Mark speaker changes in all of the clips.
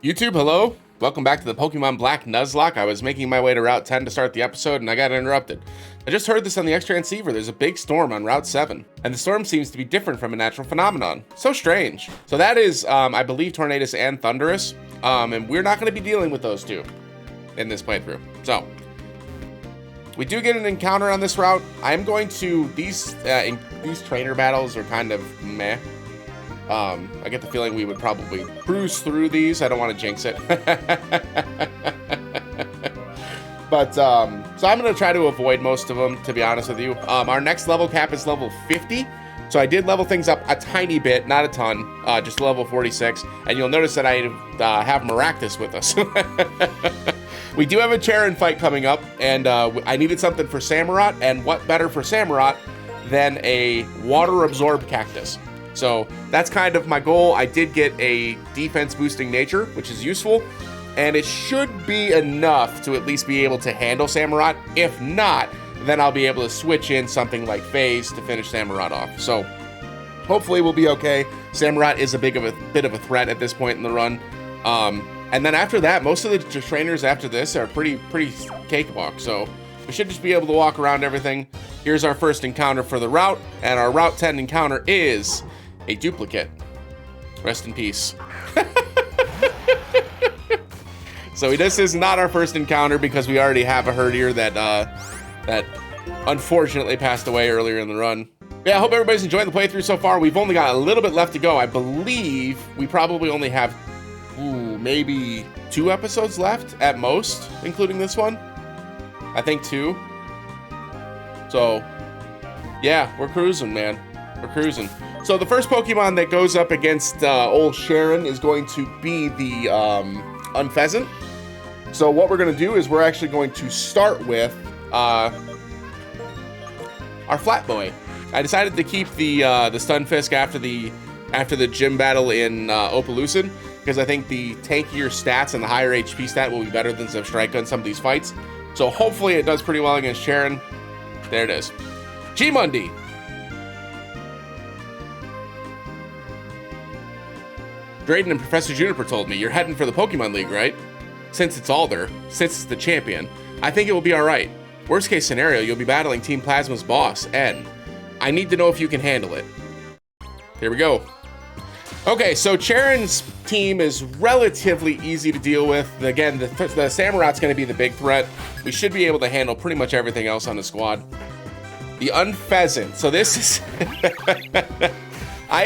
Speaker 1: YouTube, hello. Welcome back to the Pokemon Black Nuzlocke. I was making my way to Route 10 to start the episode and I got interrupted. I just heard this on the X transceiver. There's a big storm on Route 7, and the storm seems to be different from a natural phenomenon. So strange. So that is, I believe, Tornadus and Thunderous, and we're not going to be dealing with those two in this playthrough. So we do get an encounter on this route. I'm going to, these trainer battles are kind of meh. I get the feeling we would probably cruise through these. I don't want to jinx it. But, so I'm going to try to avoid most of them, to be honest with you. Our next level cap is level 50. So I did level things up a tiny bit, not a ton, just level 46. And you'll notice that I have Maractus with us. We do have a Charon fight coming up, and I needed something for Samurott, and what better for Samurott than a water-absorbed cactus. So that's kind of my goal. I did get a defense boosting nature, which is useful, and it should be enough to at least be able to handle Samurott. If not, then I'll be able to switch in something like Phase to finish Samurott off. So hopefully we'll be okay. Samurott is a bit of a threat at this point in the run. And then after that, most of the trainers after this are pretty cakewalk. So we should just be able to walk around everything. Here's our first encounter for the route, and our Route 10 encounter is a duplicate. Rest in peace. So this is not our first encounter because we already have a Herdier that unfortunately passed away earlier in the run. Yeah, I hope everybody's enjoying the playthrough so far. We've only got a little bit left to go. I believe we probably only have maybe 2 episodes left at most, including this one. I think 2. So yeah, we're cruising, man. We're cruising. So the first Pokemon that goes up against old Sharon is going to be the Unpheasant. So what we're going to do is we're actually going to start with our Flat Boy. I decided to keep the Stunfisk after the gym battle in Opelucid, because I think the tankier stats and the higher HP stat will be better than Zebstrika in some of these fights. So hopefully it does pretty well against Sharon. There it is. G-Mundi. Drayden and Professor Juniper told me you're heading for the Pokemon League, right? Since it's Alder, since it's the champion, I think it will be alright. Worst case scenario, you'll be battling Team Plasma's boss, N. I need to know if you can handle it. Here we go. Okay, so Charon's team is relatively easy to deal with. Again, the Samurott's going to be the big threat. We should be able to handle pretty much everything else on the squad. The Unpheasant. So this is... I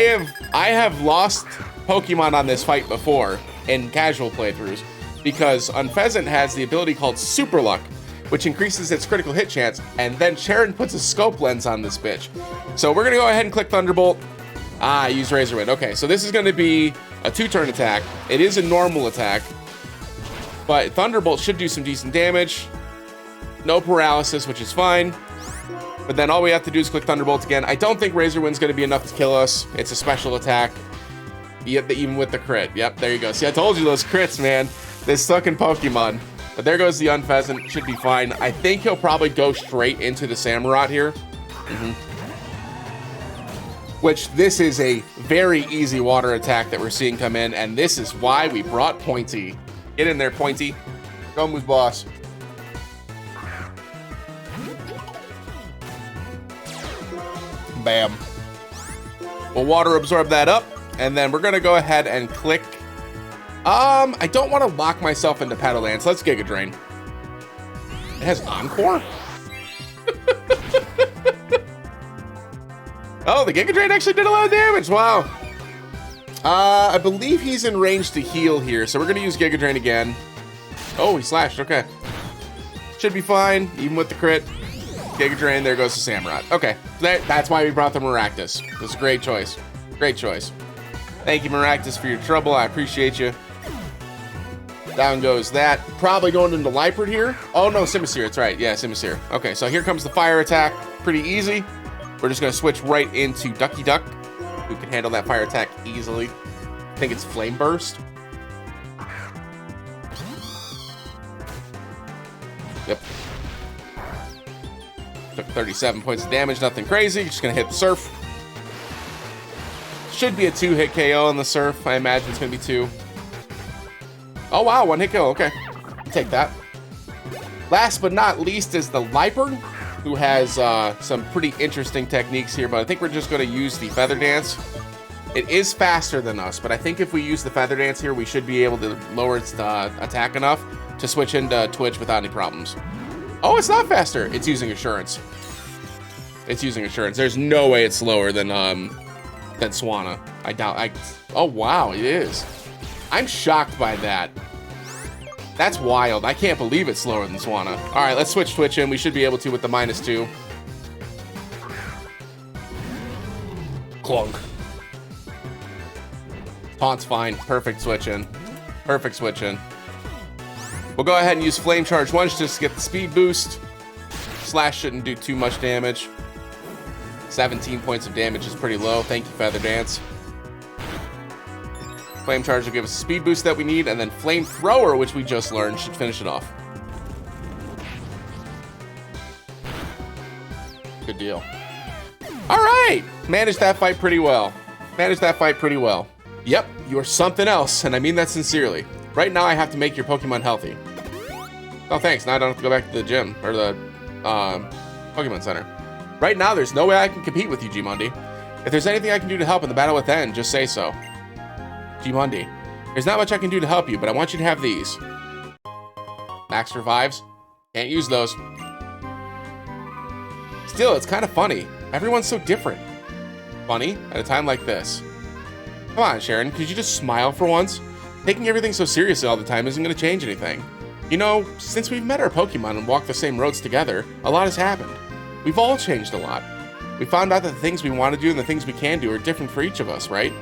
Speaker 1: have lost Pokemon on this fight before in casual playthroughs because Unpheasant has the ability called Super Luck, which increases its critical hit chance, and then Charon puts a scope lens on this bitch. So we're gonna go ahead and click Thunderbolt. I use Razor Wind. Okay, so this is gonna be a 2-turn attack. It is a normal attack, but Thunderbolt should do some decent damage. No paralysis, which is fine. But then all we have to do is click Thunderbolt again. I don't think Razor Wind's gonna be enough to kill us. It's a special attack. Yep, even with the crit. Yep, there you go. See, I told you those crits, man. This fucking Pokemon. But there goes the Unpheasant. Should be fine. I think he'll probably go straight into the Samurott here. Which, this is a very easy water attack that we're seeing come in, and this is why we brought Pointy. Get in there, Pointy. Go, Moose Boss. Bam. We'll water absorb that up, and then we're gonna go ahead and click. I don't want to lock myself into Paddle Lance. Let's Giga Drain. It has Encore? Oh, the Giga Drain actually did a lot of damage. Wow. I believe he's in range to heal here, so we're gonna use Giga Drain again. Oh, he slashed. Okay. Should be fine, even with the crit. Giga Drain, there goes the Samurott. Okay, that's why we brought the Maractus. It was a great choice. Great choice. Thank you, Maractus, for your trouble. I appreciate you. Down goes that. Probably going into Liepard here. Oh, no, Simisear. That's right. Yeah, Simisear. Okay, so here comes the fire attack. Pretty easy. We're just going to switch right into Ducky Duck, who can handle that fire attack easily. I think it's Flame Burst. Yep. Took 37 points of damage. Nothing crazy. Just going to hit the Surf. Should be a 2-hit KO on the Surf. I imagine it's going to be 2. Oh, wow, one hit kill. Okay, take that. Last but not least is the Liper, who has some pretty interesting techniques here, but I think we're just going to use the Feather Dance. It is faster than us, but I think if we use the Feather Dance here, we should be able to lower its attack enough to switch into Twitch without any problems. Oh, it's not faster. It's using Assurance. It's using Assurance. There's no way it's slower than Swanna. I doubt. Oh, wow, it is. I'm shocked by that. That's wild. I can't believe it's slower than Swanna. All right, let's switch Twitch in. We should be able to with the -2. Clunk. Taunt's fine. Perfect switch in. Perfect switch in. We'll go ahead and use Flame Charge once just to get the speed boost. Slash shouldn't do too much damage. 17 points of damage is pretty low. Thank you, Feather Dance. Flame Charge will give us the speed boost that we need, and then Flame Thrower, which we just learned, should finish it off. Good deal. All right, managed that fight pretty well. Managed that fight pretty well. Yep, you are something else, and I mean that sincerely. Right now, I have to make your Pokemon healthy. Oh, thanks. Now I don't have to go back to the gym, or the Pokemon Center. Right now, there's no way I can compete with you, G-Mundi. If there's anything I can do to help in the battle within, just say so. G-Mundi, there's not much I can do to help you, but I want you to have these. Max Revives. Can't use those. Still, it's kind of funny. Everyone's so different. Funny at a time like this. Come on, Sharon, could you just smile for once? Taking everything so seriously all the time isn't going to change anything. You know, since we've met our Pokemon and walked the same roads together, a lot has happened. We've all changed a lot. We found out that the things we want to do and the things we can do are different for each of us, right?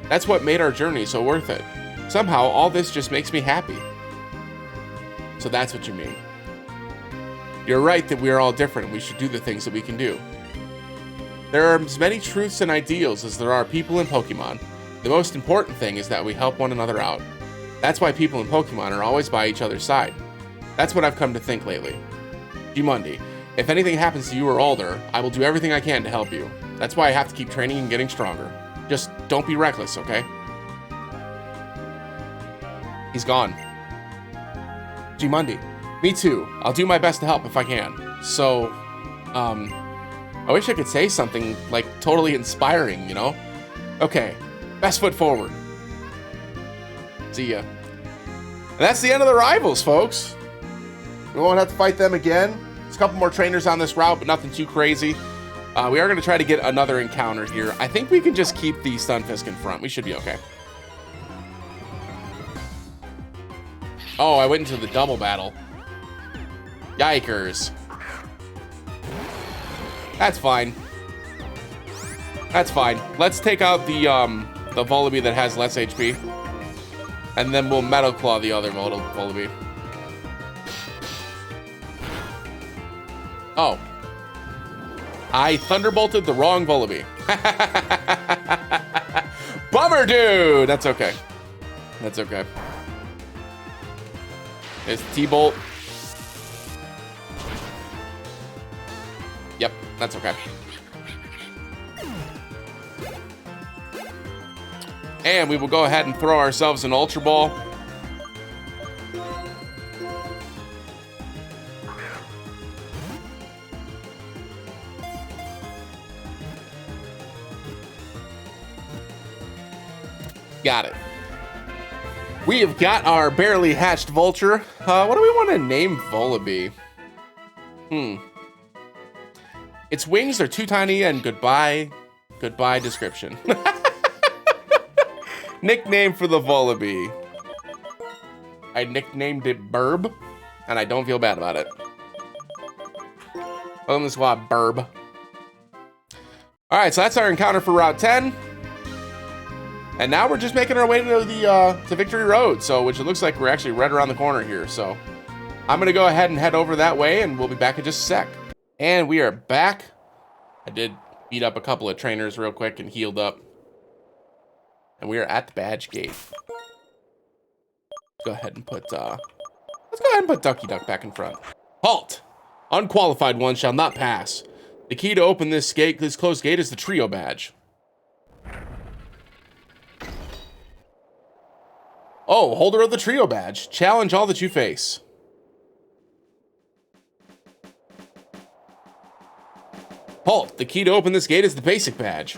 Speaker 1: That's what made our journey so worth it. Somehow, all this just makes me happy. So that's what you mean. You're right that we are all different and we should do the things that we can do. There are as many truths and ideals as there are people in Pokemon. The most important thing is that we help one another out. That's why people in Pokemon are always by each other's side. That's what I've come to think lately. G-Mundi, if anything happens to you or Alder, I will do everything I can to help you. That's why I have to keep training and getting stronger. Just don't be reckless, okay? He's gone. G-Mundi, me too. I'll do my best to help if I can. So, I wish I could say something, like, totally inspiring, you know? Okay, best foot forward. See ya. And that's the end of the rivals, folks. We won't have to fight them again. There's a couple more trainers on this route, but nothing too crazy. We are going to try to get another encounter here. I think we can just keep the Stunfisk in front. We should be okay. Oh, I went into the double battle. Yikers. That's fine. That's fine. Let's take out the Volibee that has less HP. And then we'll Metal Claw the other Volibee. Oh. I Thunderbolted the wrong Volibee. Bummer, dude! That's okay. That's okay. There's T-Bolt. Yep, that's okay. And we will go ahead and throw ourselves an Ultra Ball. Got it. We have got our barely hatched Vulture. What do we want to name Volibee? Its wings are too tiny and goodbye description. Nickname for the Volibee. I nicknamed it Burb, and I don't feel bad about it. On the squad, Burb. All right, so that's our encounter for Route 10. And now we're just making our way to the to Victory Road, so which it looks like we're actually right around the corner here. So I'm gonna go ahead and head over that way, and we'll be back in just a sec. And we are back. I did beat up a couple of trainers real quick and healed up. And we are at the badge gate. Let's go ahead and put Ducky Duck back in front. Halt! Unqualified ones shall not pass. The key to open this closed gate is the trio badge. Oh, holder of the trio badge. Challenge all that you face. Halt. The key to open this gate is the basic badge.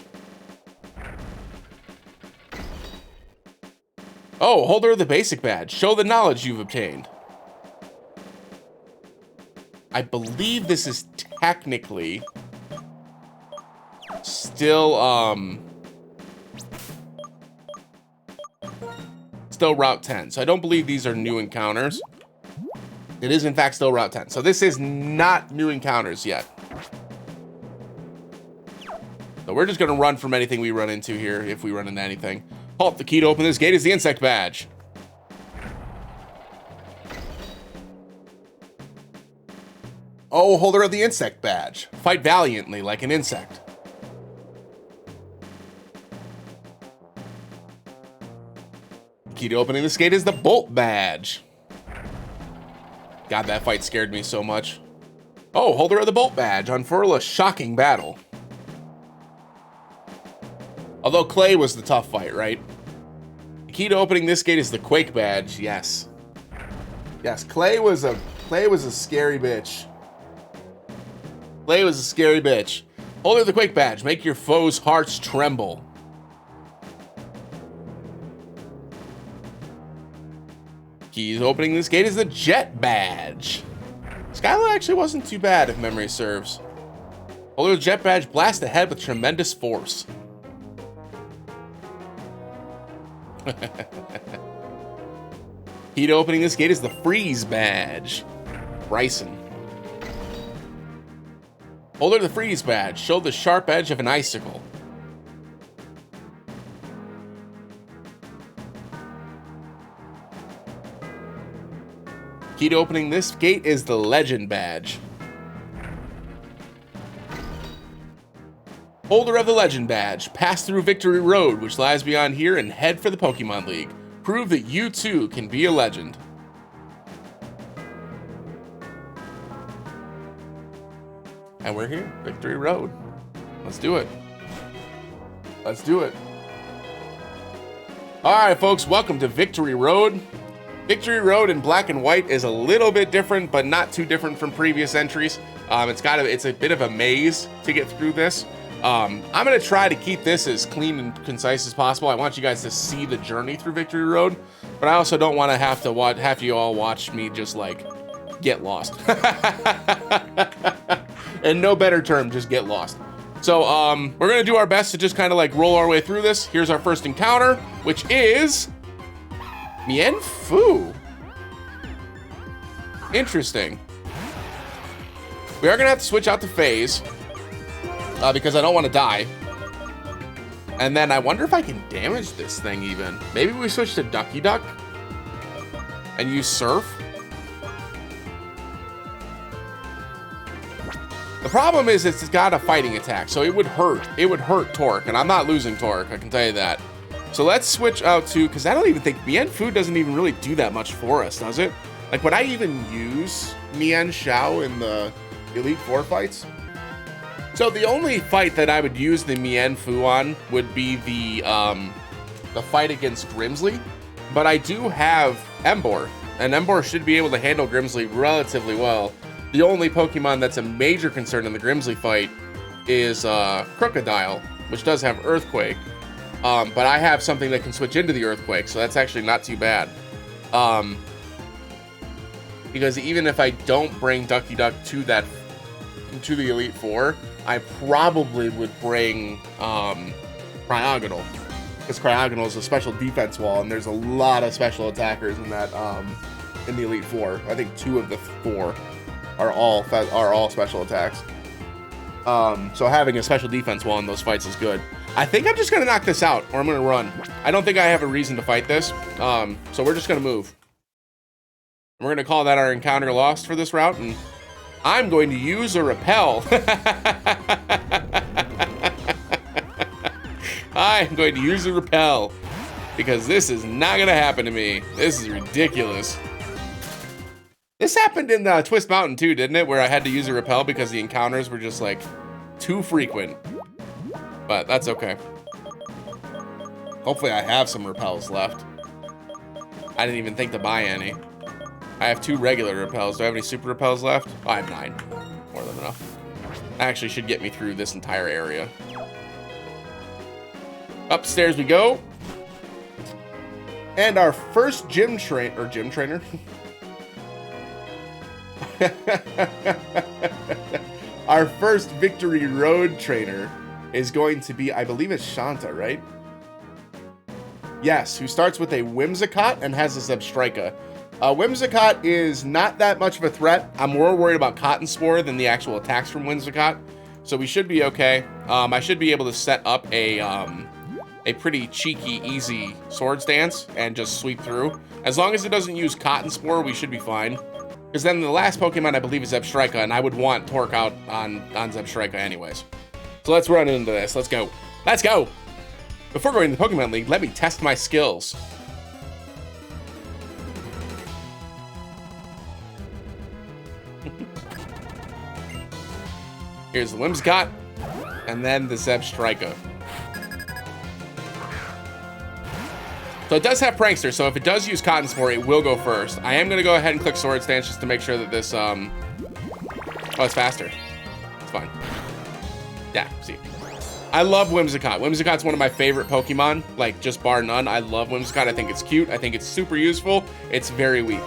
Speaker 1: Oh, holder of the basic badge. Show the knowledge you've obtained. I believe this is technically still Route 10. So I don't believe these are new encounters. It is in fact still Route 10. So this is not new encounters yet. So we're just gonna run from anything we run into here, if we run into anything. Halt, the key to open this gate is the insect badge. Oh, holder of the insect badge. Fight valiantly like an insect. The key to opening this gate is the bolt badge. God, that fight scared me so much. Oh, holder of the bolt badge. Unfurl a shocking battle. Although Clay was the tough fight, right? The key to opening this gate is the Quake badge. Yes. Yes, Clay was a scary bitch. Clay was a scary bitch. Holder of the Quake badge. Make your foes' hearts tremble. Key to opening this gate is the Jet badge. Skylar actually wasn't too bad if memory serves. Holder of the Jet badge. Blast ahead with tremendous force. Key to opening this gate is the Freeze badge. Bryson. Holder of the Freeze badge. Show the sharp edge of an icicle. Key to opening this gate is the Legend badge. Holder of the Legend badge. Pass through Victory Road, which lies beyond here, and head for the Pokemon League. Prove that you too can be a legend. And we're here, Victory Road. Let's do it. Let's do it. All right, folks, welcome to Victory Road. Victory Road in black and white is a little bit different, but not too different from previous entries. It's a bit of a maze to get through this. I'm gonna try to keep this as clean and concise as possible. I want you guys to see the journey through Victory Road, but I also don't want to have you all watch me just like get lost. And no better term, just get lost. So we're gonna do our best to just kind of like roll our way through this. Here's our first encounter, which is Mien Fu. Interesting. We are gonna have to switch out to phase. Because I don't want to die. And then I wonder if I can damage this thing even. Maybe we switch to Ducky Duck and use Surf. The problem is it's got a fighting attack, so it would hurt. It would hurt Torque, and I'm not losing Torque, I can tell you that. So let's switch out to, because I don't even think Mien Fu doesn't even really do that much for us, does it? Like, would I even use Mien Xiao in the Elite Four fights? So the only fight that I would use the Mien Fu on would be the fight against Grimsley, but I do have Emboar, and Emboar should be able to handle Grimsley relatively well. The only Pokemon that's a major concern in the Grimsley fight is Crocodile, which does have Earthquake, but I have something that can switch into the Earthquake, so that's actually not too bad. Because even if I don't bring Ducky Duck to the Elite Four, I probably would bring Cryogonal, because Cryogonal is a special defense wall, and there's a lot of special attackers in that in the Elite Four. I think 2 of the 4 are all special attacks. So having a special defense wall in those fights is good. I think I'm just gonna knock this out, or I'm gonna run. I don't think I have a reason to fight this, so we're just gonna move. We're gonna call that our encounter lost for this route, and I'm going to use a repel. I'm going to use a repel because this is not going to happen to me. This is ridiculous. This happened in Twist Mountain too, didn't it? Where I had to use a repel because the encounters were just like too frequent. But that's okay. Hopefully I have some repels left. I didn't even think to buy any. I have 2 regular repels. Do I have any super repels left? Oh, I have 9. More than enough. Actually should get me through this entire area. Upstairs we go. And our first gym trainer. Our first Victory Road trainer is going to be, I believe it's Shanta, right? Yes, who starts with a Whimsicott and has a Zebstrika. Whimsicott is not that much of a threat. I'm more worried about Cotton Spore than the actual attacks from Whimsicott. So we should be okay. I should be able to set up a pretty cheeky, easy Swords Dance and just sweep through. As long as it doesn't use Cotton Spore, we should be fine. Because then the last Pokemon, I believe, is Zebstrika, and I would want Torque out on Zebstrika anyways. So let's run into this. Let's go. Let's go! Before going to the Pokemon League, let me test my skills. Here's the Whimsicott, and then the Zebstrika. So it does have Prankster, so if it does use Cotton Spore, it will go first. I am going to go ahead and click Swords Dance just to make sure that this, oh, it's faster. It's fine. Yeah, see. I love Whimsicott. Whimsicott's one of my favorite Pokemon, like, just bar none. I love Whimsicott. I think it's cute. I think it's super useful. It's very weak.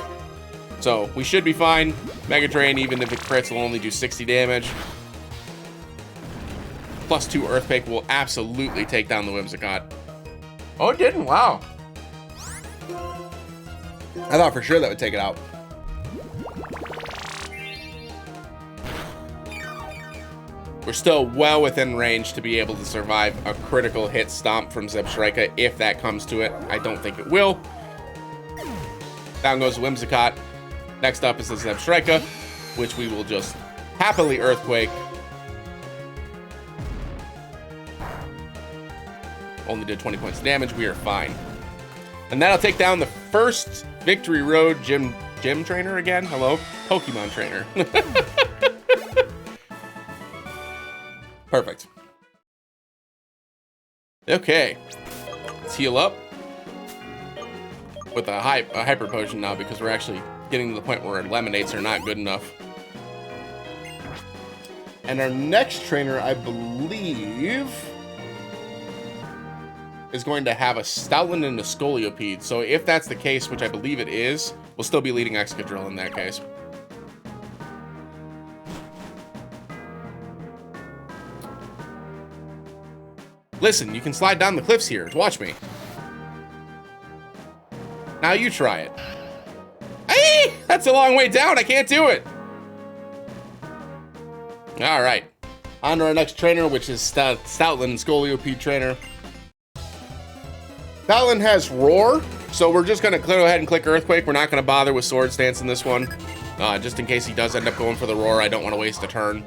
Speaker 1: So we should be fine. Mega Drain, even if it crits, will only do 60 damage. Plus 2 Earthquake will absolutely take down the Whimsicott. Oh, it didn't? Wow. I thought for sure that would take it out. We're still well within range to be able to survive a critical hit stomp from Zebstrika if that comes to it. I don't think it will. Down goes Whimsicott. Next up is the Zebstrika, which we will just happily Earthquake. Only did 20 points of damage. We are fine. And that'll take down the first Victory Road gym trainer again. Hello? Pokemon trainer. Perfect. Okay. Let's heal up. With a Hyper Potion now because we're actually getting to the point where our Lemonades are not good enough. And our next trainer, I believe, is going to have a Stoutland and a Scolipede. So if that's the case, which I believe it is, we'll still be leading Excadrill in that case. Listen, you can slide down the cliffs here. Watch me. Now you try it. Hey, that's a long way down. I can't do it. All right. On to our next trainer, which is Stoutland, Scolipede trainer. Stoutland has Roar, so we're just going to go ahead and click Earthquake. We're not going to bother with Swords Dance in this one. Just in case he does end up going for the Roar, I don't want to waste a turn.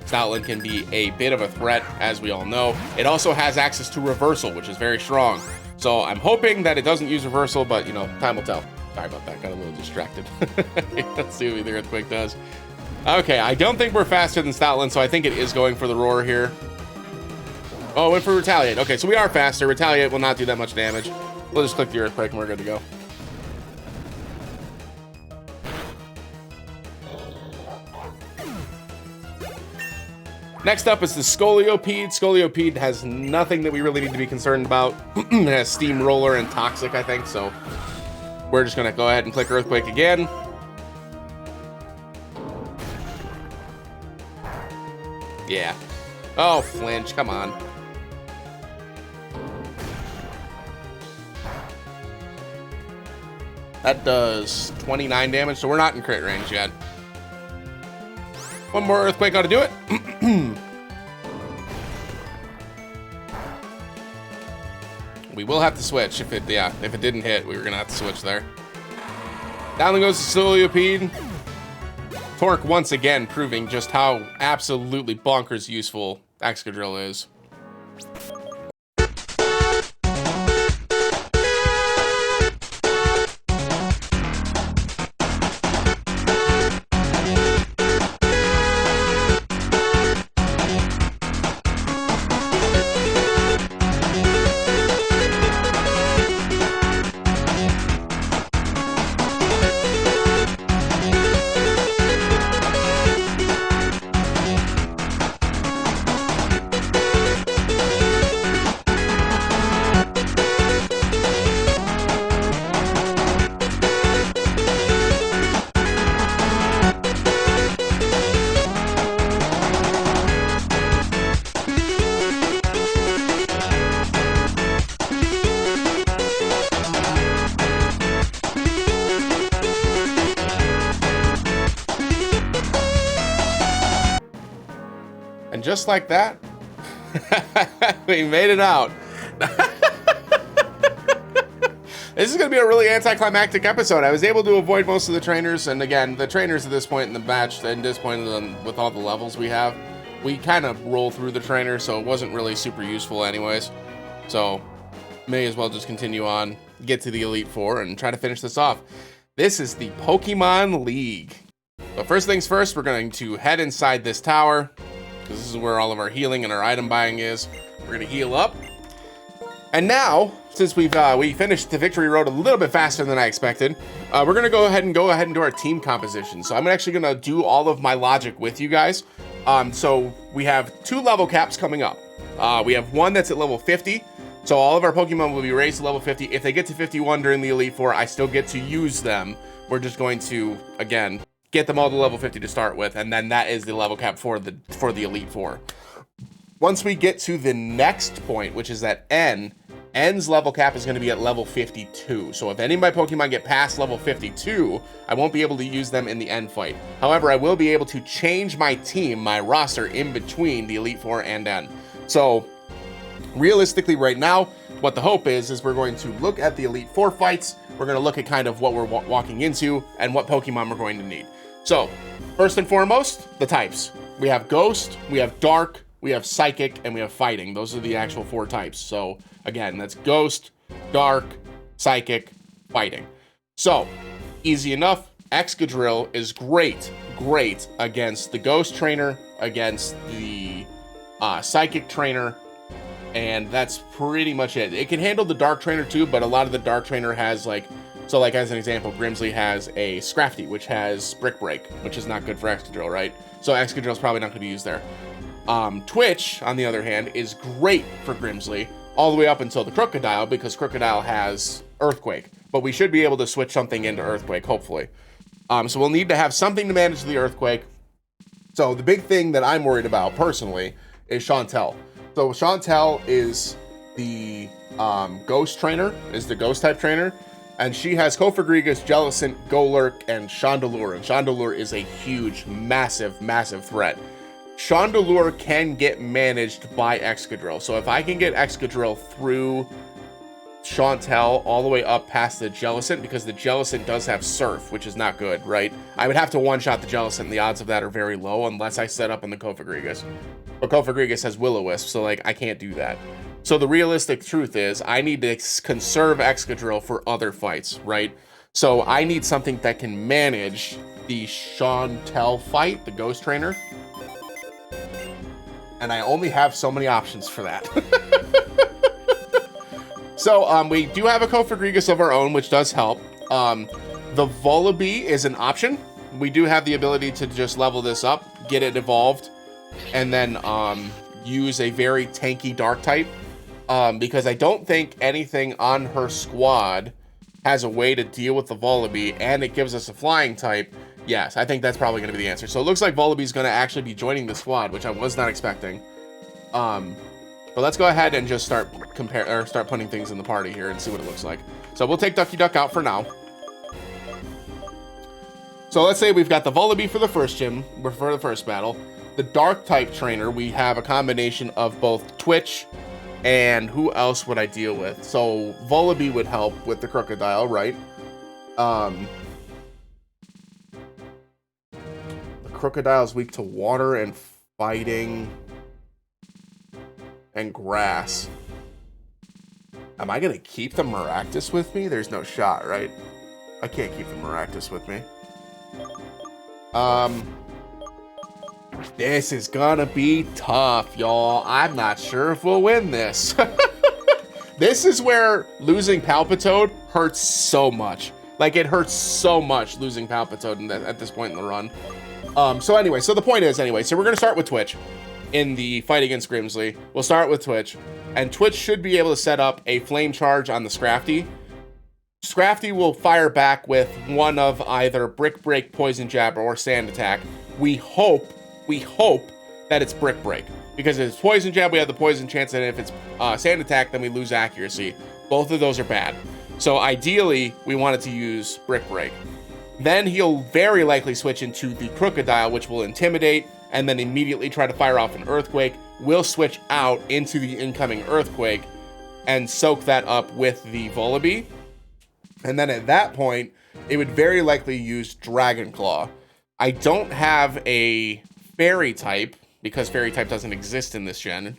Speaker 1: Stoutland can be a bit of a threat, as we all know. It also has access to Reversal, which is very strong. So I'm hoping that it doesn't use Reversal, but, you know, time will tell. Sorry about that. Got a little distracted. Let's see what the Earthquake does. Okay, I don't think we're faster than Stoutland, so I think it is going for the Roar here. Oh, went for Retaliate. Okay, so we are faster. Retaliate will not do that much damage. We'll just click the Earthquake and we're good to go. Next up is the Scolipede. Scolipede has nothing that we really need to be concerned about. It has Steamroller and Toxic, I think, so we're just going to go ahead and click Earthquake again. Yeah. Oh, flinch. Come on. That does 29 damage, so we're not in crit range yet. One more Earthquake ought to do it. We will have to switch if it didn't hit. We were gonna have to switch there. Down goes the Scolipede. Torque once again proving just how absolutely bonkers useful Excadrill is. And just like that, we made it out. This is going to be a really anticlimactic episode. I was able to avoid most of the trainers, and again, the trainers at this point in the match, and this point with all the levels we have, we kind of roll through the trainers, so it wasn't really super useful anyways. So, may as well just continue on, get to the Elite Four, and try to finish this off. This is the Pokemon League. But first things first, we're going to head inside this tower, because this is where all of our healing and our item buying is. We're going to heal up. And now, since we finished the victory road a little bit faster than I expected, we're going to go ahead and do our team composition. So I'm actually going to do all of my logic with you guys. So we have 2 level caps coming up. We have one that's at level 50. So all of our Pokemon will be raised to level 50. If they get to 51 during the Elite Four, I still get to use them. We're just going to, again, get them all to level 50 to start with. And then that is the level cap for the Elite Four. Once we get to the next point, which is at N's level cap is going to be at level 52. So if any of my Pokemon get past level 52, I won't be able to use them in the N fight. However, I will be able to change my team, my roster, in between the Elite Four and N. So realistically right now, what the hope is we're going to look at the Elite Four fights. We're going to look at kind of what we're walking into and what Pokemon we're going to need. So first and foremost, the types. We have Ghost, we have Dark, we have Psychic, and we have Fighting. Those are the actual 4 types. So again, that's Ghost, Dark, Psychic, Fighting. So easy enough. Excadrill is great against the Ghost trainer, against the Psychic trainer, and that's pretty much it. It can handle the Dark trainer too, but a lot of the Dark trainer has like as an example, Grimsley has a Scrafty, which has Brick Break, which is not good for Excadrill, right? So Excadrill is probably not going to be used there. Twitch, on the other hand, is great for Grimsley, all the way up until the Crocodile, because Crocodile has Earthquake. But we should be able to switch something into Earthquake, hopefully. So we'll need to have something to manage the Earthquake. So the big thing that I'm worried about, personally, is Chantel. So Chantel is the Ghost trainer, is the Ghost-type trainer, and she has Kofagrigus, Jellicent, Golurk, and Chandelure. And Chandelure is a huge, massive threat. Chandelure can get managed by Excadrill. So if I can get Excadrill through Chantel all the way up past the Jellicent, because the Jellicent does have Surf, which is not good, right? I would have to one-shot the Jellicent, and the odds of that are very low unless I set up on the Kofagrigus. But Kofagrigus has Will-O-Wisp, so like I can't do that. So the realistic truth is I need to conserve Excadrill for other fights, right? So I need something that can manage the Chantel fight, the Ghost trainer. And I only have so many options for that. So we do have a Kofagrigus of our own, which does help. The Volibee is an option. We do have the ability to just level this up, get it evolved, and then use a very tanky Dark type. Because I don't think anything on her squad has a way to deal with the Volibee, and it gives us a flying type. Yes, I think that's probably going to be the answer. So it looks like Volibee's going to actually be joining the squad, which I was not expecting. But let's go ahead and just start putting things in the party here and see what it looks like. So we'll take Ducky Duck out for now. So let's say we've got the Volibee for the first gym, for the first battle. The Dark type trainer, we have a combination of both Twitch and who else would I deal with? So Volibee would help with the Crocodile, right? Crocodile is weak to water and fighting and grass. Am I gonna keep the Maractus with me? There's no shot, right? I can't keep the Maractus with me. This is gonna be tough, y'all. I'm not sure if we'll win this. This is where losing Palpitoad hurts so much. Like, it hurts so much losing Palpitoad at this point in the run. So anyway, so the point is, so we're going to start with Twitch in the fight against Grimsley. We'll start with Twitch, and Twitch should be able to set up a Flame Charge on the Scrafty. Scrafty will fire back with one of either Brick Break, Poison Jab, or Sand Attack. We hope that it's Brick Break, because if it's Poison Jab, we have the poison chance, and if it's Sand Attack, then we lose accuracy. Both of those are bad. So ideally, we wanted to use Brick Break. Then he'll very likely switch into the Crocodile, which will Intimidate, and then immediately try to fire off an Earthquake. We'll switch out into the incoming Earthquake and soak that up with the Volibee. And then at that point, it would very likely use Dragon Claw. I don't have a Fairy type, because Fairy type doesn't exist in this gen.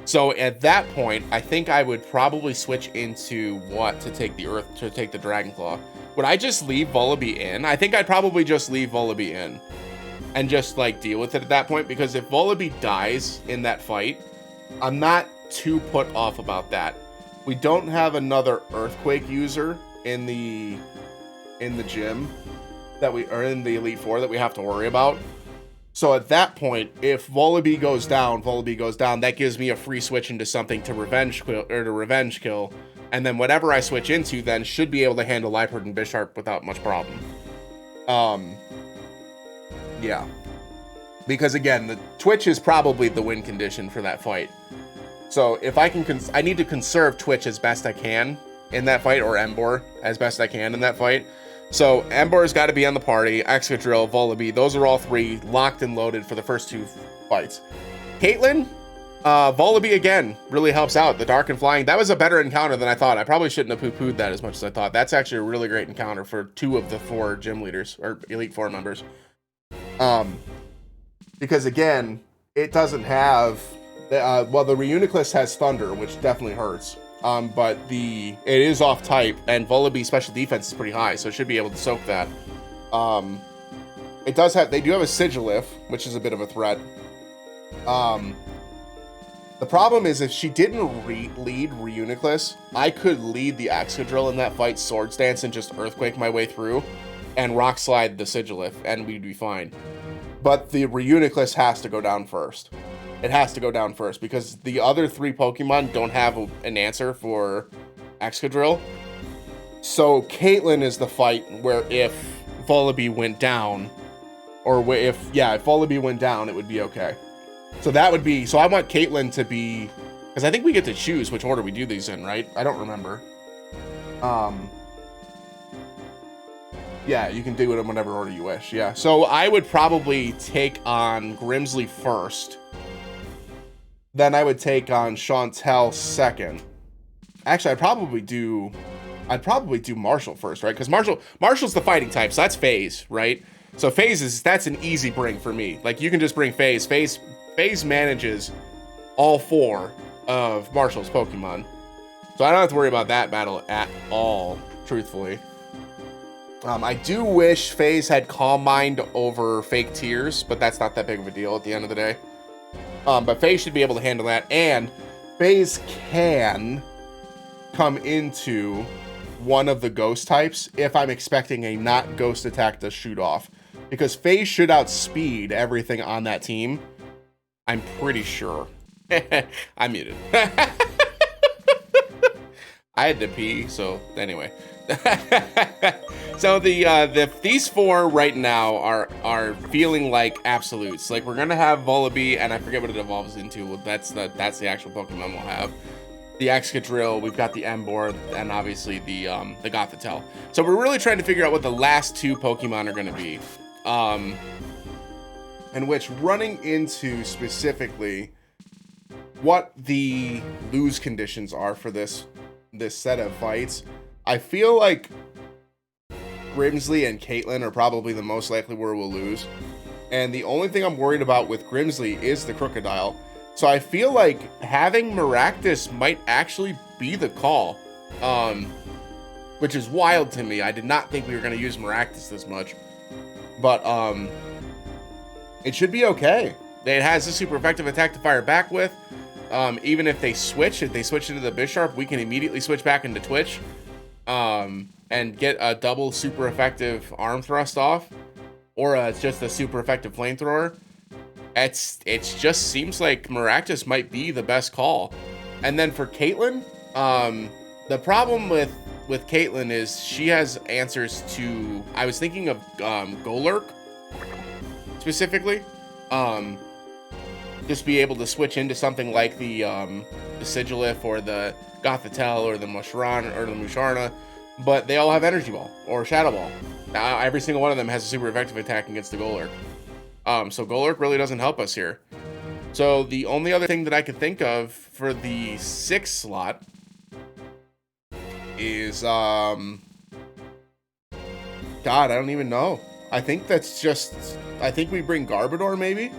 Speaker 1: So at that point, I think I would probably switch into what to take the Dragon Claw. Would I just leave Volibee in? I think I'd probably just leave Volibee in and just like deal with it at that point, because if Volibee dies in that fight, I'm not too put off about that. We don't have another Earthquake user in the gym that we are in the Elite Four that we have to worry about. So at that point, if Volibee goes down, that gives me a free switch into something to revenge kill, and then whatever I switch into then should be able to handle Liepard and Bisharp without much problem. Yeah. Because again, the Twitch is probably the win condition for that fight. So if I can, I need to conserve Twitch as best I can in that fight, or Emboar as best I can in that fight. So Emboar's got to be on the party, Excadrill, Volibee, those are all three locked and loaded for the first two fights. Caitlyn, Volibee again really helps out. The Dark and Flying, that was a better encounter than I thought. I probably shouldn't have poo-pooed that as much as I thought. That's actually a really great encounter for 2 of the 4 gym leaders, or Elite Four members. Because again, it doesn't have, well, the Reuniclus has Thunder, which definitely hurts. But it is off type, and Volibee's special defense is pretty high, so it should be able to soak that. They do have a Sigilif, which is a bit of a threat. The problem is, if she didn't lead Reuniclus, I could lead the Excadrill in that fight, Swords Dance, and just Earthquake my way through, and Rock Slide the Sigilif, and we'd be fine. But the Reuniclus has to go down first. It has to go down first, because the other 3 Pokemon don't have an answer for Excadrill. So Caitlyn is the fight where if Volibee went down, or if Volibee went down, it would be okay. So that would be, so I want Caitlyn to be, because I think we get to choose which order we do these in, right? I don't remember. Yeah, you can do it in whatever order you wish, yeah. So I would probably take on Grimsley first. Then I would take on Chantel second. Actually, I'd probably do Marshall first, right? Because Marshall's the fighting type, so that's Phase, right? So Phase that's an easy bring for me. Like, you can just bring Phase. Phase manages all 4 of Marshall's Pokemon. So I don't have to worry about that battle at all, truthfully. I do wish Phase had Calm Mind over Fake Tears, but that's not that big of a deal at the end of the day. But Phase should be able to handle that, and Phase can come into one of the ghost types if I'm expecting a not ghost attack to shoot off. Because Phase should outspeed everything on that team. I'm pretty sure. I'm muted. I had to pee, so anyway. So these 4 right now are feeling like absolutes. Like, we're gonna have Volibee, and I forget what it evolves into. Well, that's the actual Pokemon we'll have. The Excadrill, we've got the Emboar, and obviously the Gothitelle. So we're really trying to figure out what the last 2 Pokemon are gonna be. And which, running into specifically what the lose conditions are for this set of fights, I feel like Grimsley and Caitlyn are probably the most likely where we'll lose. And the only thing I'm worried about with Grimsley is the Crocodile. So I feel like having Maractus might actually be the call. Which is wild to me. I did not think we were going to use Maractus this much. But it should be okay. It has a super effective attack to fire back with. Even if they switch into the Bisharp, we can immediately switch back into Twitch. And get a double super effective arm thrust off, or just a super effective flamethrower. It just seems like Maractus might be the best call. And then for Caitlyn, the problem with Caitlyn is she has answers to, I was thinking of Golurk specifically. Just be able to switch into something like the Sigilif or the Gothitelle or the Musharna. But they all have Energy Ball or Shadow Ball. Every single one of them has a super effective attack against the Golurk. So Golurk really doesn't help us here. So the only other thing that I could think of for the 6th slot is, God, I don't even know. I think that's just, I think we bring Garbodor, maybe?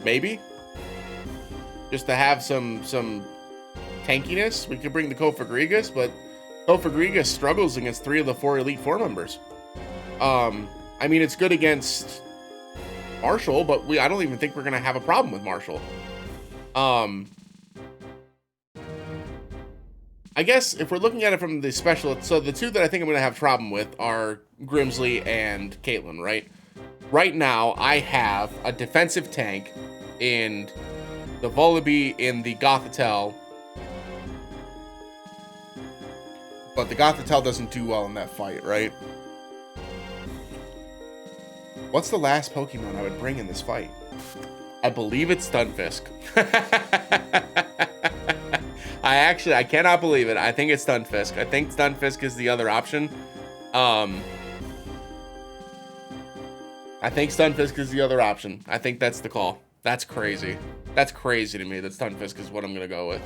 Speaker 1: Maybe? Just to have some tankiness. We could bring the Kofagrigus, but Kofagrigus struggles against 3 of the 4 Elite Four members. I mean, it's good against Marshall, but I don't even think we're gonna have a problem with Marshall. I guess if we're looking at it from the special, so the 2 that I think I'm gonna have problem with are Grimsley and Caitlyn, right? Right now, I have a defensive tank in the Volibee in the Gothitelle, but the Gothitelle doesn't do well in that fight, right? What's the last Pokemon I would bring in this fight? I believe it's Stunfisk. I cannot believe it. I think it's Stunfisk. I think Stunfisk is the other option. I think Stunfisk is the other option. I think that's the call. That's crazy. That's crazy to me that Stunfisk is what I'm going to go with.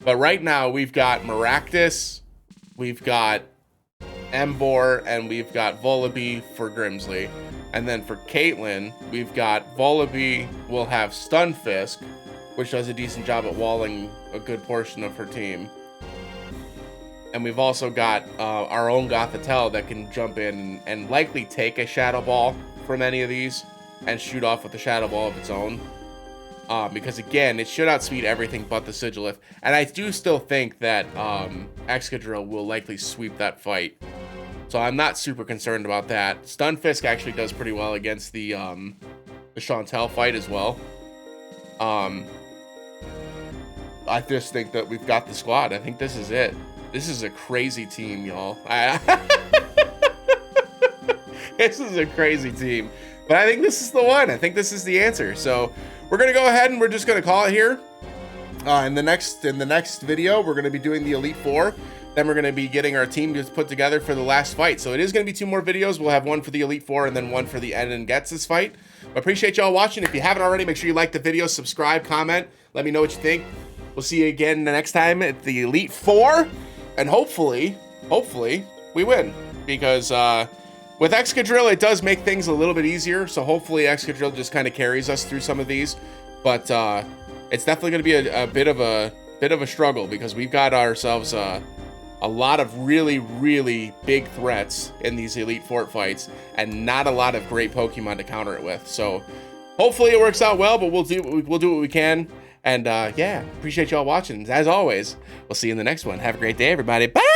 Speaker 1: But right now, we've got Maractus, we've got Emboar, and we've got Volibee for Grimsley. And then for Caitlyn, we've got Volibee will have Stunfisk, which does a decent job at walling a good portion of her team. And we've also got our own Gothitelle that can jump in and likely take a Shadow Ball from any of these and shoot off with a Shadow Ball of its own. Because again, it should outspeed everything but the Sigilif. And I do still think that Excadrill will likely sweep that fight. So I'm not super concerned about that. Stunfisk actually does pretty well against the Chantel fight as well. I just think that we've got the squad. I think this is it. This is a crazy team, y'all. This is a crazy team. But I think this is the one. I think this is the answer. So we're going to go ahead and we're just going to call it here. In the next video, we're going to be doing the Elite Four. Then we're going to be getting our team just put together for the last fight. So it is going to be 2 more videos. We'll have one for the Elite Four and then one for the Eden and Gets' fight. I appreciate y'all watching. If you haven't already, make sure you like the video, subscribe, comment. Let me know what you think. We'll see you again the next time at the Elite Four. And hopefully, we win. Because with Excadrill, it does make things a little bit easier. So hopefully Excadrill just kind of carries us through some of these. But it's definitely going to be a bit of a struggle because we've got ourselves a lot of really big threats in these Elite Four fights and not a lot of great Pokemon to counter it with. So hopefully it works out well, but we'll do what we can. And yeah, appreciate y'all watching. As always, we'll see you in the next one. Have a great day, everybody. Bye!